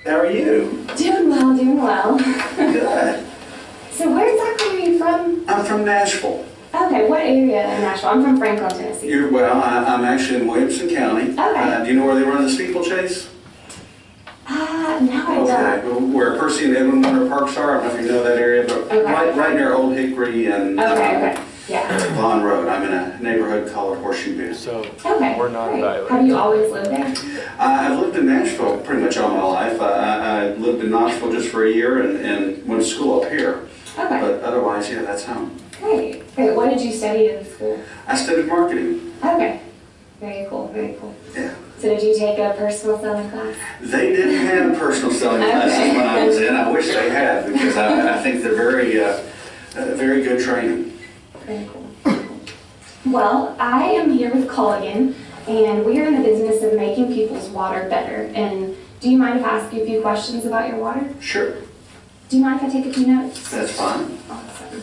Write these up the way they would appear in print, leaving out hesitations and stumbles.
How are you? Doing well, doing well. Good. So where exactly are you from? I'm from Nashville. Okay, what area in Nashville? I'm from Franklin, Tennessee. I'm actually in Wilkins County. Okay. Do you know where they run the steeplechase? No, I don't. Okay, where Percy and Edwin Winter Parks are. I don't know if you know that area, but Okay. right near Old Hickory and Okay. Yeah. Vaughn Road. I'm in a neighborhood called Horseshoe Bend. So Okay. we're not great. evaluating. Have you always lived there? I've lived in Nashville pretty much all my life. I lived in Knoxville just for a year and went to school up here. Okay. But otherwise, yeah, that's home. Great. What did you study in school? I studied marketing. Okay. Very cool, very cool. Yeah. So did you take a personal selling class? They didn't have personal selling classes when I was in. I wish they had, because I think they're very good training. Very cool. Well, I am here with Culligan, and we are in the business of making people's water better. And do you mind if I ask you a few questions about your water? Sure. Do you mind if I take a few notes? That's fine. Awesome.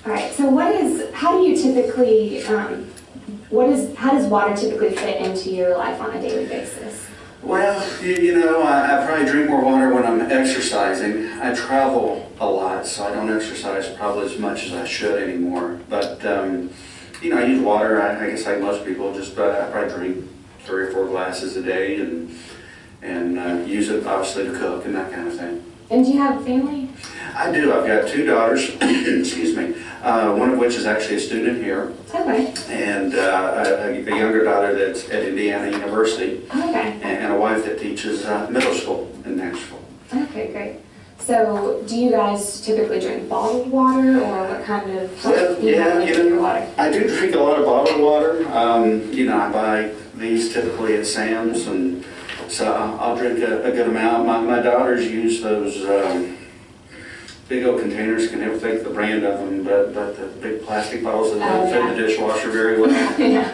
All right, so how does water typically fit into your life on a daily basis? Well, I probably drink more water when I'm exercising. I travel a lot, so I don't exercise probably as much as I should anymore. But, I use water, I guess like most people, I probably drink 3 or 4 glasses a day and use it obviously to cook and that kind of thing. And do you have a family? I do. I've got 2 daughters, excuse me, one of which is actually a student here. Okay. And a younger daughter that's at Indiana University. Okay. And a wife that teaches middle school in Nashville. Okay, great. So do you guys typically drink bottled water, or what kind of your water? I do drink a lot of bottled water. I buy these typically at Sam's, and so I'll drink a good amount. My daughters use those big old containers. Can never think of the brand of them, but the big plastic bottles that fit in the dishwasher very well. Yeah.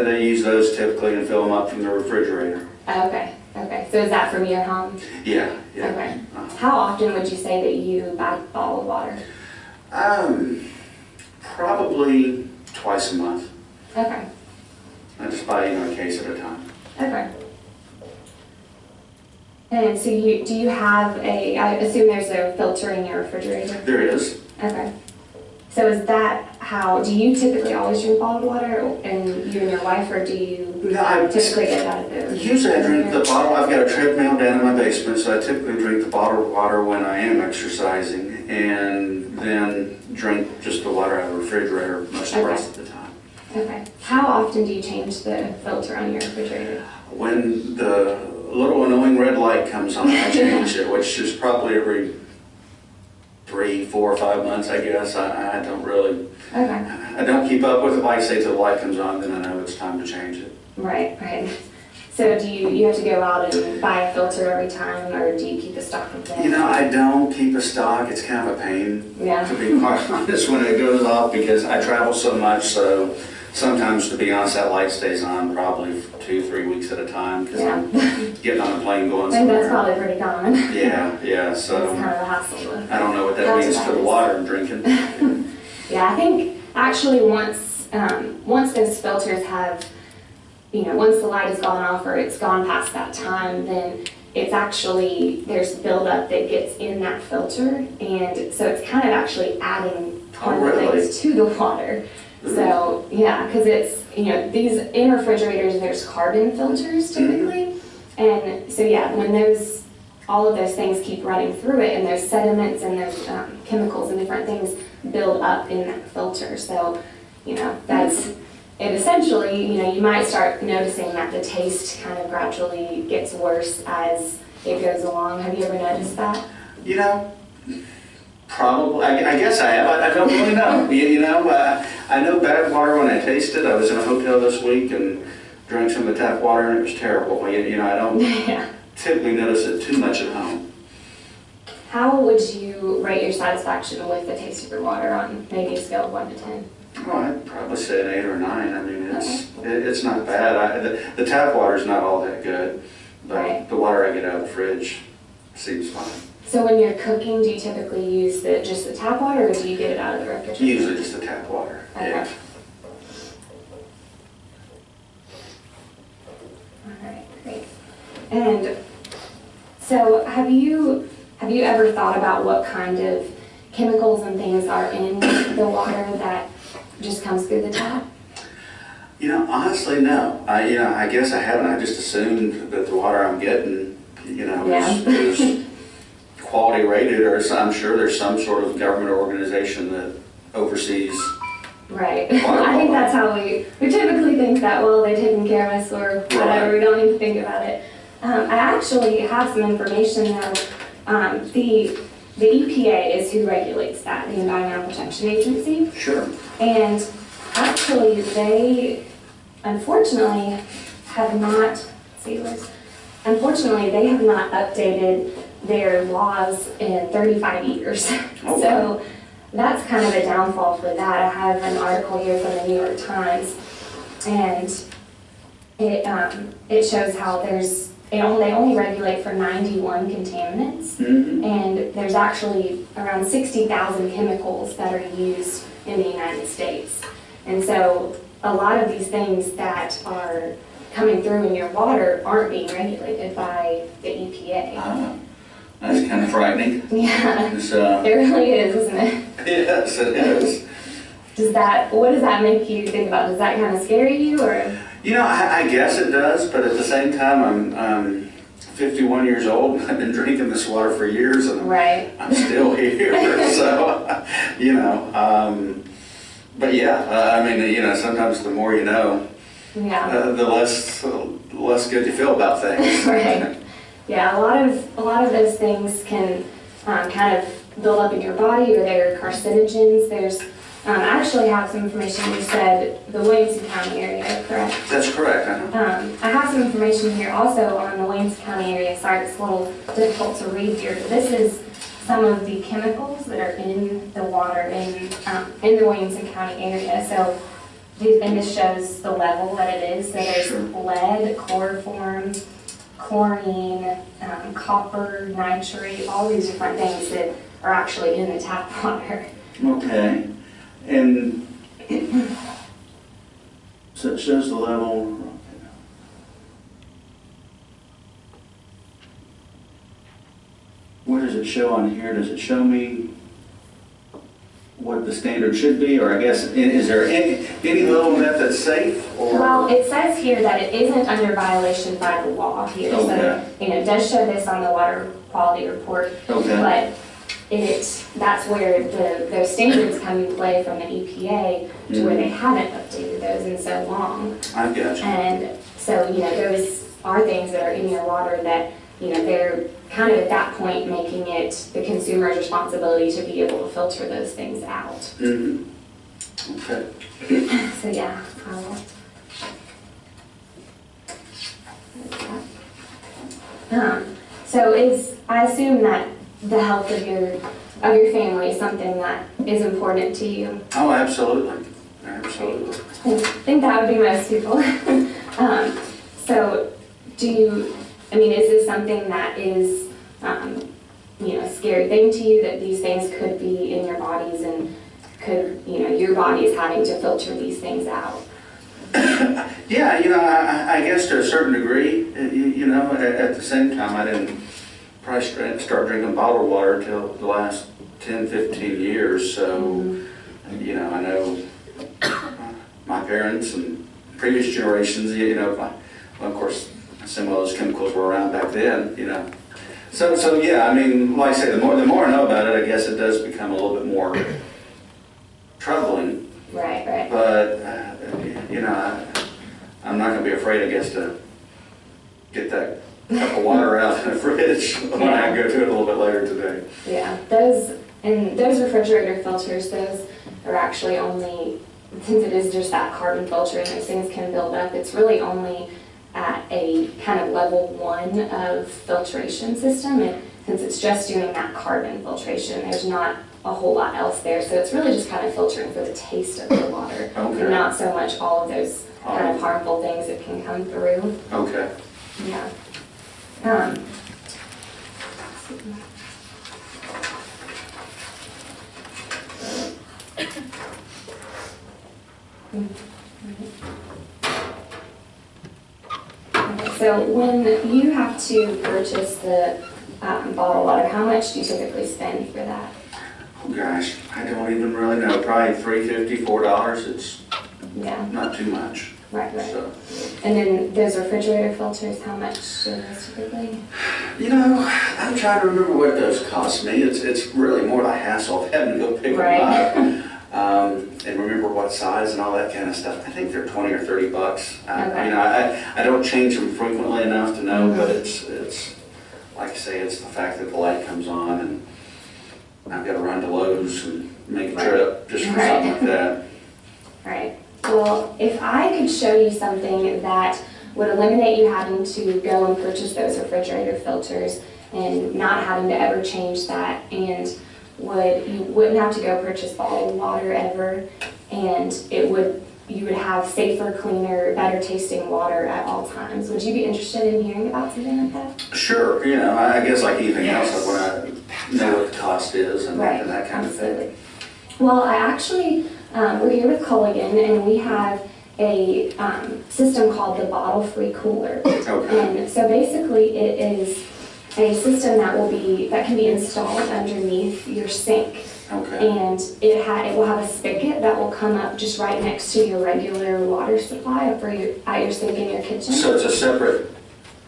They use those typically and fill them up from the refrigerator. Okay. So is that from your home? Yeah. Okay. How often would you say that you buy bottled water? Probably twice a month. Okay. I just buy a case at a time. Okay. And so do you have I assume there's a filter in your refrigerator? There is. Okay. So is that do you typically always drink bottled water, and you and your wife, or do you typically get it out of the... Usually I drink the bottle. I've got a treadmill down in my basement, so I typically drink the bottled water when I am exercising, and then drink just the water out of the refrigerator most of the rest of the time. Okay. How often do you change the filter on your refrigerator? When the little annoying red light comes on, I change it, which is probably every 3, 4, 5 months, I guess. I don't really... Okay. I don't keep up with it. Like I say, till the light comes on, then I know it's time to change it. Right. So do you have to go out and buy a filter every time, or do you keep a stock of them? I don't keep a stock. It's kind of a pain, to be quite honest, when it goes off, because I travel so much. So sometimes, to be honest, that light stays on probably 2, 3 weeks at a time, because I'm getting on a plane going somewhere. That's probably pretty common. Yeah. So it's kind of a hassle. I don't know what that means for the water I'm drinking. Yeah, I think actually once those filters have, once the light has gone off or it's gone past that time, then it's actually, there's buildup that gets in that filter, and so it's kind of actually adding things to the water. So yeah, because it's, these in refrigerators, there's carbon filters typically, and so yeah, when all of those things keep running through it, and there's sediments and there's chemicals and different things build up in that filter. So, that's it. Essentially, you might start noticing that the taste kind of gradually gets worse as it goes along. Have you ever noticed that? Probably. I guess I have. I don't really know. I know bad water when I taste it. I was in a hotel this week and drank some of the tap water, and it was terrible. I don't typically notice it too much at home. How would you rate your satisfaction with the taste of your water on maybe a scale of 1 to 10? Oh, I'd probably say an 8 or 9. I mean, it's not bad. The tap water's not all that good, but the water I get out of the fridge seems fine. So when you're cooking, do you typically use just the tap water, or do you get it out of the refrigerator? Usually just the tap water. Okay. Yeah. And so have you ever thought about what kind of chemicals and things are in the water that just comes through the tap? Honestly, no. I guess I haven't. I just assumed that the water I'm getting, is quality rated, or I'm sure there's some sort of government organization that oversees. Right. I think that's how we typically think that, well, they're taking care of us or whatever. Right. We don't need to think about it. I actually have some information though. The EPA is who regulates that, the Environmental Protection Agency. Sure. And actually, they unfortunately have not. Unfortunately, they have not updated their laws in 35 years. Oh, so. wow. That's kind of a downfall for that. I have an article here from the New York Times, and it shows how they only regulate for 91 contaminants, mm-hmm. and there's actually around 60,000 chemicals that are used in the United States. And so a lot of these things that are coming through in your water aren't being regulated by the EPA. That's kind of frightening. Yeah, it really is, isn't it? Yes, it is. What does that make you think about? Does that kind of scare you, or? I guess it does, but at the same time, I'm 51 years old. I've been drinking this water for years, and right. I'm still here. So, but yeah, sometimes the more you know, the less good you feel about things. Right. Yeah, a lot of those things can kind of build up in your body, or they're carcinogens. I actually have some information. You said the Wilkins County area, correct? That's correct. I have some information here also on the Wilkins County area. Sorry, it's a little difficult to read here, but this is some of the chemicals that are in the water in the Wilkins County area. So, and this shows the level that it is. So there's Sure. lead, chloroform, chlorine, copper, nitrate, all these different things that are actually in the tap water. Okay. And so it shows the level. What does it show on here? Does it show me what the standard should be, or I guess, is there any level of that that's safe? Or? Well, it says here that it isn't under violation by the law here. Okay. So, it does show this on the water quality report. Okay. But that's where those standards come into play from the EPA to where they haven't updated those in so long. I got you. And so, those are things that are in your water that, they're kind of at that point making it the consumer's responsibility to be able to filter those things out. Mm-hmm. Okay. So yeah, I assume that the health of your family is something that is important to you. Oh, absolutely. Absolutely. I think that would be most people. So is this something that is, a scary thing to you, that these things could be in your bodies and could, your body is having to filter these things out? Yeah, I guess to a certain degree, at the same time, I didn't probably start drinking bottled water until the last 10, 15 years. So, I know my parents and previous generations, well, of course, some of those chemicals were around back then, So yeah, like I say, the more I know about it, I guess it does become a little bit more troubling. Right. But, I'm not going to be afraid, I guess, to get that cup of water out in the fridge when I go to it a little bit later today. Yeah, those refrigerator filters, those are actually only, since it is just that carbon filter and those things can build up, it's really only at a kind of level 1 of filtration system, and since it's just doing that carbon filtration, there's not a whole lot else there, so it's really just kind of filtering for the taste of the water, okay. And not so much all of those kind of harmful things that can come through. Okay. Yeah. So when you have to purchase the bottled water, how much do you typically spend for that? Oh gosh, I don't even really know. Probably $3.50, $4. It's not too much. Right. So. And then those refrigerator filters, how much do those typically? You know, I'm trying to remember what those cost me. It's really more the hassle of having to go pick them up. And remember what size and all that kind of stuff. I think they're 20 or 30 bucks. Okay. You know, I don't change them frequently enough to know, but it's like I say, it's the fact that the light comes on and I've got to run to Lowe's and make a trip just for something like that. Right. Well, if I could show you something that would eliminate you having to go and purchase those refrigerator filters and not having to ever change that, and you wouldn't have to go purchase bottled water ever, and you would have safer, cleaner, better tasting water at all times. Would you be interested in hearing about something like that? Sure. You know, I guess like anything else, I want to know what the cost is and that kind of thing. Well, I actually, we're here with Culligan, and we have a system called the Bottle-Free Cooler. Okay. And so basically it is a system that can be installed underneath your sink. Okay. And it will have a spigot that will come up just right next to your regular water supply at your sink in your kitchen. So it's a separate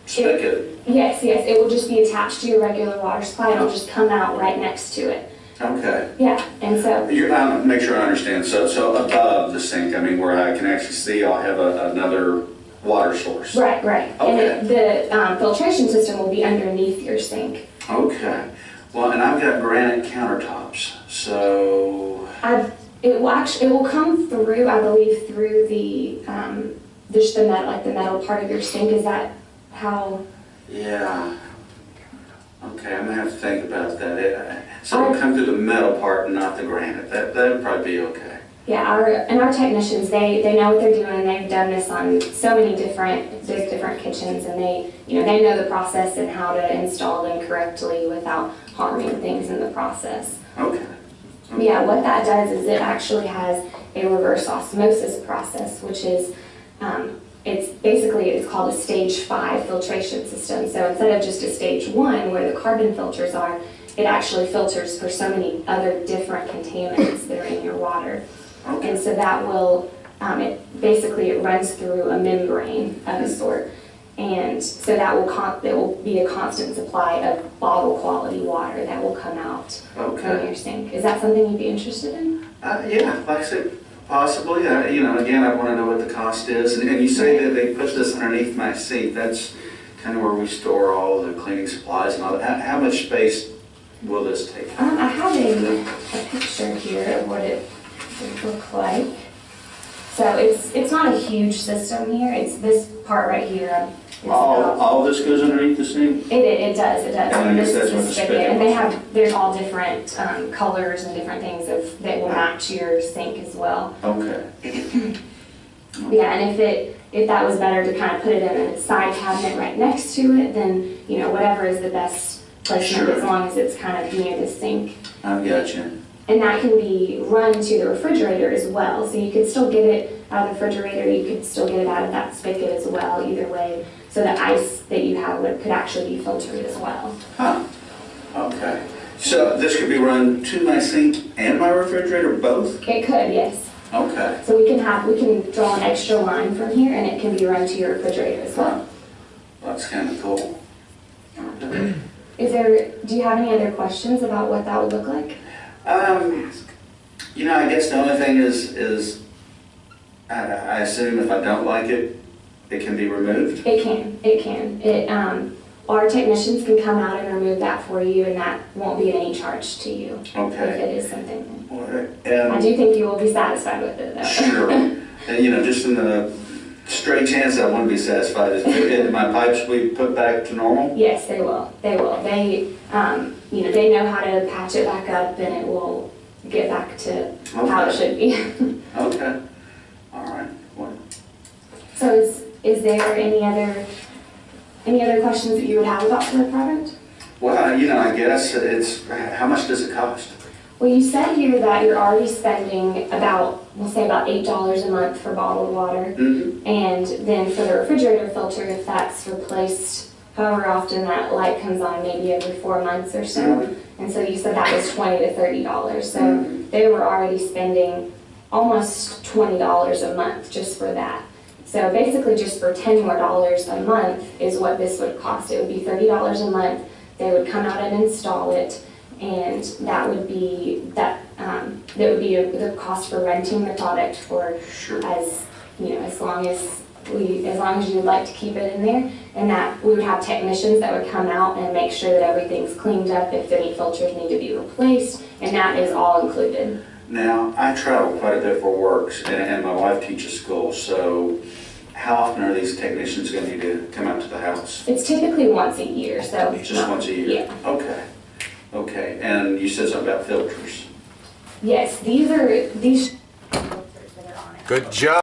spigot? Yes. It will just be attached to your regular water supply, and it'll just come out right next to it. Okay. Yeah, and so... Make sure I understand. So above the sink, I mean, where I can actually see, I'll have another water source. Right. Okay. And the filtration system will be underneath your sink. Okay. Well, and I've got granite countertops, so... It will come through, I believe, through the just the metal part of your sink. Is that how? Yeah. Okay, I'm gonna have to think about that. So it'll come through the metal part and not the granite. That'd probably be okay. Yeah, our technicians, they know what they're doing, and they've done this on so many different kitchens, and they know the process and how to install them correctly without harming things in the process. Okay. Yeah, what that does is it actually has a reverse osmosis process, which is it's called a stage 5 filtration system. So instead of just a stage 1 where the carbon filters are, it actually filters for so many other different contaminants that are in your water. Okay. And so that will, it runs through a membrane of a sort. And so it will be a constant supply of bottle quality water that will come out from your sink. Is that something you'd be interested in? Yeah, like I said, possibly. Again, I want to know what the cost is. And you say that they put this underneath my sink. That's kind of where we store all the cleaning supplies and all that. How much space will this take? I have a picture here of what it would look like. So it's not a huge system here. It's this part right here. All this goes underneath the sink? It does. And I guess that's what the spigot is. And there's all different colors and different things that will match your sink as well. Okay. Yeah, and if that was better to kind of put it in a side cabinet right next to it, then whatever is the best placement, as long as it's kind of near the sink. I gotcha. And that can be run to the refrigerator as well. So you could still get it out of the refrigerator, you could still get it out of that spigot as well, either way. So the ice that you have could actually be filtered as well. Huh. Okay. So this could be run to my sink and my refrigerator, both? It could, yes. Okay. So we can draw an extra line from here, and it can be run to your refrigerator as well. That's kind of cool. Do you have any other questions about what that would look like? I guess the only thing is I assume if I don't like it, it can be removed? It can. Our technicians can come out and remove that for you, and that won't be at any charge to you. Okay. If it is something. And I do think you will be satisfied with it, though. Sure. And just in the straight chance I want to be satisfied, is my pipes will be put back to normal? Yes, they will. They know how to patch it back up, and it will get back to how it should be. Okay. All right. Well. So is there any other questions that you would have about the product? Well, I guess it's, how much does it cost? Well, you said here that you're already spending about we'll say about $8 a month for bottled water. Mhm. And then for the refrigerator filter, if that's replaced, however often that light comes on, maybe every 4 months or so. Mhm. And so you said that was $20 to $30. So Mhm. they were already spending almost $20 a month just for that. So basically just for $10 more a month is what this would cost. It would be $30 a month. They would come out and install it, and that would be the cost for renting the product for Sure. as long as you would like to keep it in there, and that we would have technicians that would come out and make sure that everything's cleaned up if any filters need to be replaced, and that is all included. Now, I travel quite a bit for work, and my wife teaches school, so how often are these technicians going to need to come out to the house? It's typically once a year, so. Just once a year? Yeah. Okay. Okay, and you said something about filters. Yes, these filters that are on it. Good job.